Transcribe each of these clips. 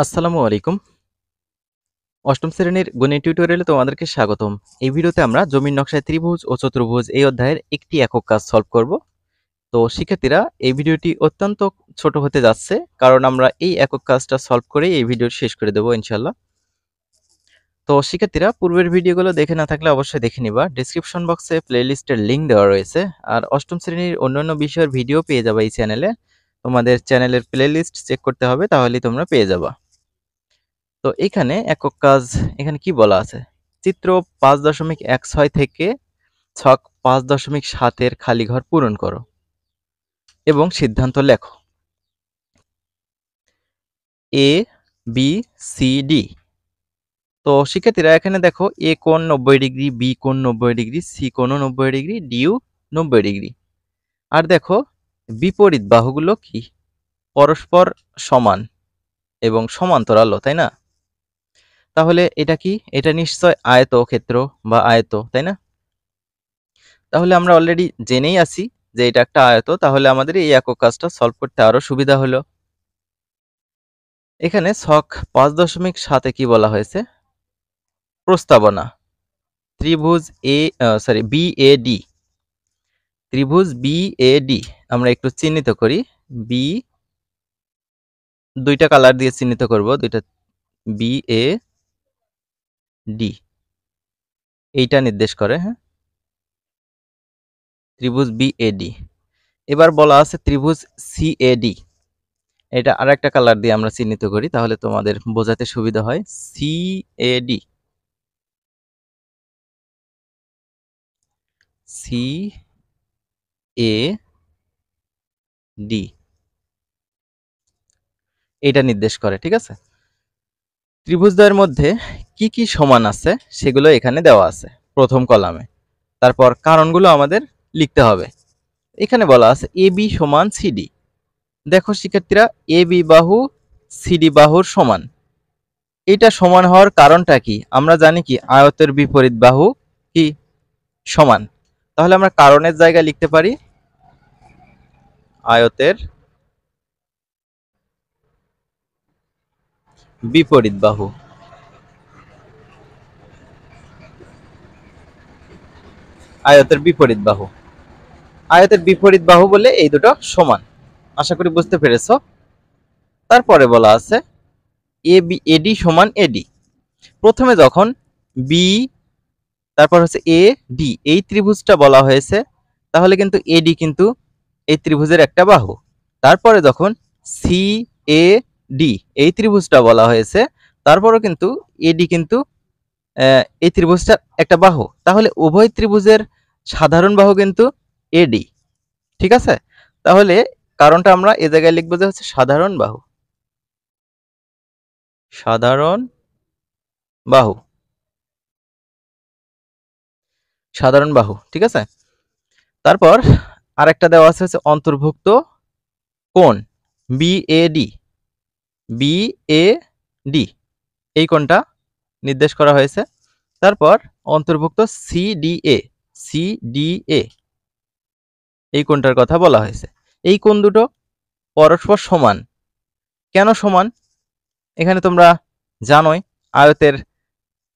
আসসালামু আলাইকুম। অষ্টম শ্রেণীর গণিত টিউটোরিয়ালে তোমাদেরকে স্বাগতম। এই ভিডিওতে আমরা জমির নকশায় ত্রিভুজ ও চতুর্ভুজ এই অধ্যায়ের একটি একক কাজ সলভ করব। তো শিক্ষার্থীরা, এই ভিডিওটি অত্যন্ত ছোট হতে যাচ্ছে, কারণ আমরা এই একক কাজটা সলভ করে এই ভিডিওটি শেষ করে দেবো ইনশাল্লাহ। তো শিক্ষার্থীরা, পূর্বের ভিডিওগুলো দেখে না থাকলে অবশ্যই দেখে নিবা। ডেসক্রিপশন বক্সে প্লেলিস্টের লিঙ্ক দেওয়া রয়েছে। আর অষ্টম শ্রেণীর অন্যান্য বিষয়ের ভিডিও পেয়ে যাবে এই চ্যানেলে। তোমাদের চ্যানেলের প্লেলিস্ট চেক করতে হবে, তাহলেই তোমরা পেয়ে যাবা। তো এখানে একক কাজ এখানে কি বলা আছে? চিত্র 5.16 থেকে ছক 5.7 এর খালি ঘর পূরণ করো এবং সিদ্ধান্ত লেখো। এ, বি, সি, ডি। তো শিক্ষার্থীরা, এখানে দেখো এ কোণ 90 ডিগ্রি, বি কোণ 90 ডিগ্রি, সি কোণও 90 ডিগ্রি, ডিও 90 ডিগ্রি। আর দেখো বিপরীত বাহুগুলো কি? পরস্পর সমান এবং সমান্তরাল, তাই না? তাহলে এটা কি? এটা নিশ্চয় আয়তক্ষেত্র বা আয়ত, তাই না? তাহলে আমরা অলরেডি জেনেই আছি যে এটা একটা আয়ত। তাহলে আমাদের এই একক কাজটা সলভ করতে আরো সুবিধা হলো। এখানে ছক 5.7 কি বলা হয়েছে? প্রস্তাবনা। ত্রিভুজ বিএডি। ত্রিভুজ বিএডি আমরা একটু চিহ্নিত করি। বি, দুইটা কালার দিয়ে চিহ্নিত করব, দুইটা বিএডি এইটা নির্দেশ করে। হ্যাঁ, ত্রিভুজ বিএডি। এবার বলা আছে ত্রিভুজ সিএডি। এটা আর একটা কালার দিয়ে আমরা চিহ্নিত করি, তাহলে তোমাদের বোঝাতে সুবিধা হয়। সিএডি, সিএডি এটা নির্দেশ করে, ঠিক আছে? ত্রিভুজদ্বয়ের মধ্যে কি কি সমান আছে সেগুলো এখানে দেওয়া আছে প্রথম কলামে। তারপর কারণগুলো আমাদের লিখতে হবে। এখানে বলা আছে এবি সমান সিডি। দেখো শিক্ষার্থীরা, এবি বাহু সিডি বাহুর সমান। এটা সমান হওয়ার কারণটা কি? আমরা জানি কি আয়তের বিপরীত বাহু কি সমান। তাহলে আমরা কারণের জায়গায় লিখতে পারি আয়তের বিপরীত বাহু। আয়তের বিপরীত বাহু, আয়তের বিপরীত বাহু বলে এই দুটো সমান। আশা করি বুঝতে পেরেছো। তারপরে বলা আছে এডি সমান এডি। প্রথমে যখন বি, তারপর হচ্ছে এ ডি, এই ত্রিভুজটা বলা হয়েছে, তাহলে কিন্তু এডি কিন্তু এই ত্রিভুজের একটা বাহু। তারপরে যখন সি এ ডি এই ত্রিভুজটা বলা হয়েছে, তারপরও কিন্তু এডি কিন্তু এই ত্রিভুজটার একটা বাহু। তাহলে উভয় ত্রিভুজের সাধারণ বাহু কিন্তু এডি, ঠিক আছে? তাহলে কারণটা আমরা এ জায়গায় লিখবো যে হচ্ছে সাধারণ বাহু। সাধারণ বাহু, সাধারণ বাহু, ঠিক আছে? তারপর আরেকটা দেওয়া আছে হচ্ছে অন্তর্ভুক্ত কোণ বিএডি। বিএডি এই কোণটা নির্দেশ করা হয়েছে। তারপর অন্তর্ভুক্ত সিডিএ। সিডিএ এই কোণটার কথা বলা হয়েছে। এই কোণ দুটো পরস্পর সমান। কেন সমান? এখানে তোমরা জানোই আয়তের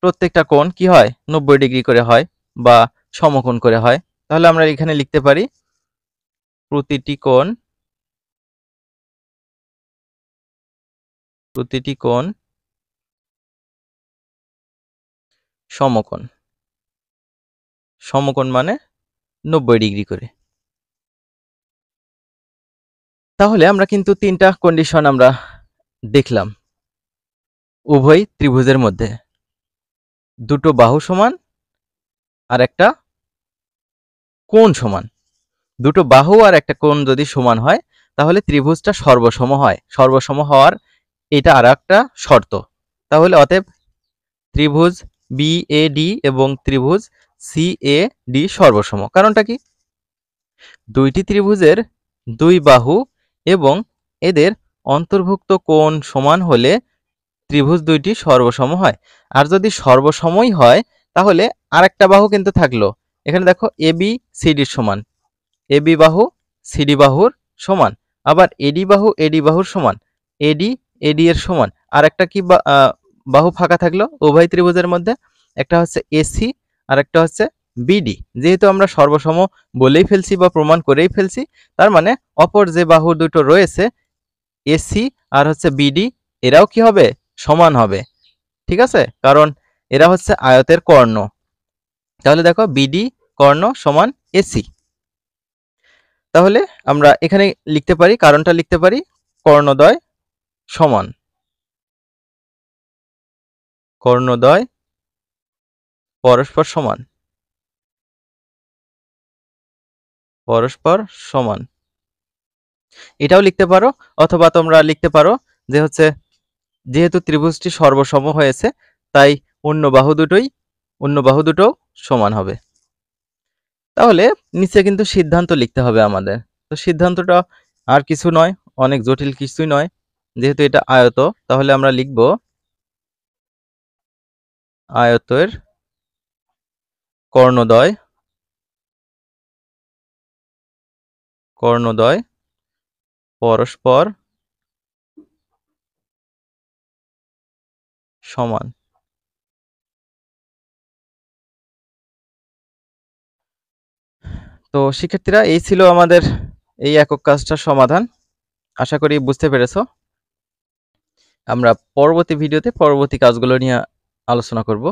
প্রত্যেকটা কোণ কি হয়? 90 ডিগ্রি করে হয় বা সমকোণ করে হয়। তাহলে আমরা এখানে লিখতে পারি প্রতিটি কোণ সমকোণ। সমকোণ মানে 90 ডিগ্রি করে। তাহলে আমরা কিন্তু তিনটা কন্ডিশন আমরা দেখলাম। উভয় ত্রিভুজের মধ্যে দুটো বাহু সমান আর একটা কোণ সমান। দুটো বাহু আর একটা কোণ যদি সমান হয়, তাহলে ত্রিভুজটা সর্বসম হয়। সর্বসম হওয়ার এটা আর একটা শর্ত। তাহলে অতএব ত্রিভুজ বিএডি এবং ত্রিভুজ সিএডি সর্বসম। কারণটা কি? দুইটি ত্রিভুজের দুই বাহু এবং এদের অন্তর্ভুক্ত কোণ সমান হলে ত্রিভুজ দুইটি সর্বসম হয়। আর যদি সর্বসমই হয়, তাহলে আরেকটা বাহু কিন্তু থাকলো। এখানে দেখো এবি সিডির সমান, এবি বাহু সিডি বাহুর সমান, আবার এডি বাহু এডি বাহুর সমান, এডি এডি এর সমান। আর একটা কি বাহু ফাঁকা থাকলো উভয় ত্রিভুজের মধ্যে, একটা হচ্ছে এসি আর একটা হচ্ছে বিডি। যেহেতু আমরা সর্বসম বলেই ফেলছি বা প্রমাণ করেই ফেলছি, তার মানে অপর যে বাহু দুটো রয়েছে এসি আর হচ্ছে বিডি, এরাও কি হবে? সমান হবে। ঠিক আছে, কারণ এরা হচ্ছে আয়তের কর্ণ। তাহলে দেখো বিডি কর্ণ সমান এসি। তাহলে আমরা এখানে লিখতে পারি, কারণটা লিখতে পারি কর্ণদ্বয় সমান, কর্ণদ্বয় পরস্পর সমান, পরস্পর সমান। এটাও লিখতে পারো, অথবা তোমরা লিখতে পারো যে হচ্ছে যেহেতু ত্রিভুজটি সর্বসম হয়েছে তাই অন্য বাহু দুটো সমান হবে। তাহলে নিচে কিন্তু সিদ্ধান্ত লিখতে হবে আমাদের। তো সিদ্ধান্তটা আর কিছু নয়, অনেক জটিল কিছুই নয়। যেহেতু এটা আয়ত, তাহলে আমরা লিখব আয়তের কর্ণদ্বয় পরস্পর সমান। তো শিক্ষার্থীরা, এই ছিল আমাদের এই একক কাজটার সমাধান। আশা করি বুঝতে পেরেছো। আমরা পরবর্তী ভিডিওতে পরবর্তী কাজগুলো নিয়ে আলোচনা করব।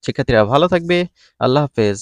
শিক্ষার্থীরা ভালো থাকবে। আল্লাহ হাফেজ।